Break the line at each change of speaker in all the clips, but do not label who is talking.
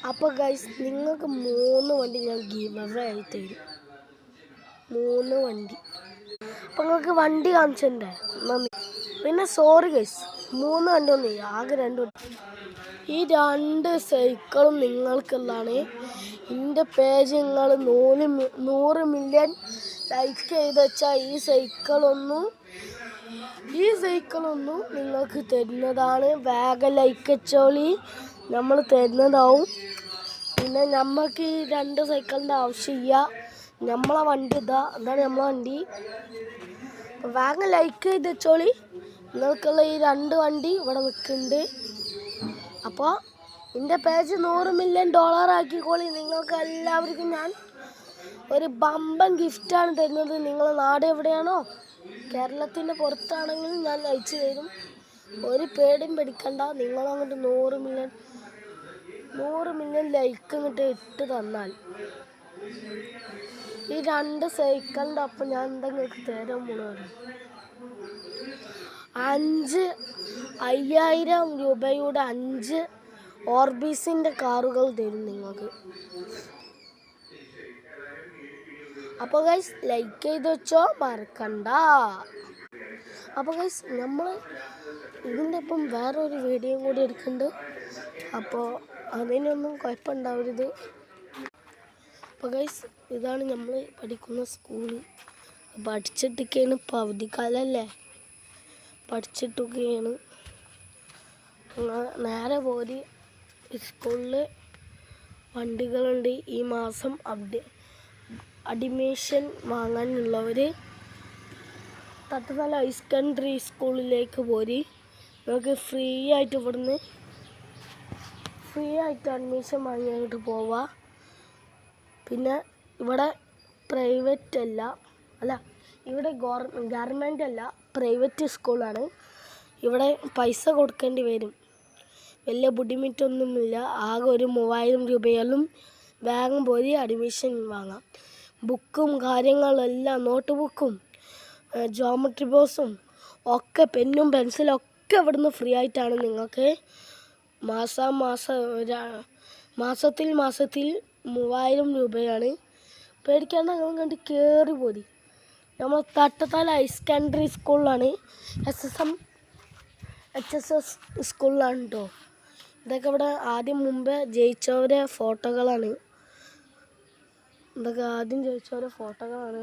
അപ്പോൾ ഗൈസ് നിങ്ങൾക്ക് 3 വണ്ടി ഞാൻ ഗീവ് അവേ ആയി തരും. 3 വണ്ടി. അപ്പോൾ നിങ്ങൾക്ക് വണ്ടി കാണിച്ചിട്ടുണ്ടേ നന്ദി. പിന്നെ സോറി ഗൈസ് 3 വണ്ടി ഒന്നും ആകെ 2 വണ്ടി. ഈ 2 സൈക്കിളും നിങ്ങൾക്കുള്ളതാണ്. എൻ്റെ പേജ് നിങ്ങൾ 100 മില്യൺ ലൈക്ക് ചെയ്ത് വെച്ചാൽ ഈ സൈക്കിളൊന്നും നിങ്ങൾക്ക് തരുന്നതാണ്. വേഗം ലൈക്ക് വെച്ചോളി, നമ്മൾ തരുന്നതാവും. പിന്നെ നമുക്ക് ഈ 2 സൈക്കിളിൻ്റെ ആവശ്യമില്ല. നമ്മളെ വണ്ടി അതാണ് നമ്മളെ വണ്ടി. അപ്പോൾ വേഗം ലൈക്ക് ചെയ്ത് വെച്ചോളി. നിങ്ങൾക്കുള്ള ഈ 2 വണ്ടി ഇവിടെ നിൽക്കുന്നുണ്ട്. അപ്പോൾ എൻ്റെ പേജ് 100 മില്യൺ ഡോളർ ആക്കിക്കോളി. നിങ്ങൾക്ക് എല്ലാവർക്കും ഞാൻ ഒരു ബമ്പൻ ഗിഫ്റ്റാണ് തരുന്നത്. നിങ്ങളുടെ നാട് എവിടെയാണോ, കേരളത്തിൻ്റെ പുറത്താണെങ്കിൽ ഞാൻ അയച്ചു തരും. ഒരു പേടിയും പേടിക്കണ്ട. നിങ്ങളങ്ങോട്ട് 100 മില്യൺ ലൈക്ക് ഇങ്ങോട്ട് ഇട്ട് തന്നാൽ ഈ 2 സൈക്കിളിൻ്റെ ഒപ്പം ഞാൻ എന്തെങ്കിലും തരാൻ പോണത് 5000 രൂപയുടെ 5 ഓർബീസിൻ്റെ കാറുകൾ തരും നിങ്ങൾക്ക്. അപ്പോൾ ഗൈസ് ലൈക്ക് ചെയ്ത് വെച്ചോ, മറക്കണ്ട. അപ്പോൾ ഗൈസ് നമ്മൾ ഇതിൻ്റെ ഒപ്പം വേറൊരു വീഡിയോയും കൂടി എടുക്കുന്നുണ്ട്. അപ്പോൾ അതിനൊന്നും കുഴപ്പമുണ്ടാവരുത്. അപ്പോൾ ഗൈസ് ഇതാണ് നമ്മൾ പഠിക്കുന്ന സ്കൂള്. പഠിച്ചിട്ടൊക്കെയാണ്, ഇപ്പോൾ അവധിക്കാലല്ലേ, പഠിച്ചിട്ടൊക്കെയാണ്. നേരെ പോരി. സ്കൂളിൽ വണ്ടികളുണ്ട്. ഈ മാസം അഡ്മിഷൻ വാങ്ങാനുള്ളവർ തട്ടത്തല ഹയർ സെക്കൻഡറി സ്കൂളിലേക്ക് പോരി. നമുക്ക് ഫ്രീ ആയിട്ട് അഡ്മിഷൻ വാങ്ങിയിട്ട് പോവാം. പിന്നെ ഇവിടെ ഇവിടെ ഗവൺമെൻറ് അല്ല, പ്രൈവറ്റ് സ്കൂളാണ്. ഇവിടെ പൈസ കൊടുക്കേണ്ടി വരും. വലിയ ബുദ്ധിമുട്ടൊന്നുമില്ല. ആകെ ഒരു 3000 രൂപയോളം വേഗം പോയി അഡ്മിഷൻ വാങ്ങാം. ബുക്കും കാര്യങ്ങളെല്ലാം, നോട്ട് ബുക്കും ജോമെട്രി ബോക്സും ഒക്കെ, പെന്നും പെൻസിലും ഒക്കെ ഇവിടുന്ന് ഫ്രീ ആയിട്ടാണ് നിങ്ങൾക്ക്. മാസത്തിൽ 3000 രൂപയാണ്. പേടിക്കാണ്ട് നിങ്ങൾ കണ്ട് കയറി പോരി. നമ്മൾ തട്ടത്തല ഹയർ സെക്കൻഡറി സ്കൂളിലാണ്, HSS സ്കൂളിലാണ് കേട്ടോ. ഇതൊക്കെ ഇവിടെ ആദ്യം മുമ്പേ ജയിച്ചവരെ ഫോട്ടോകളാണ്.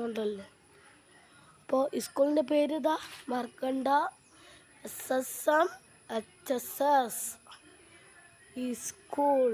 കണ്ടല്ലേ. അപ്പോൾ സ്കൂളിൻ്റെ പേര് ഇതാ, മറക്കണ്ട, SSM HSS ഈ സ്കൂൾ.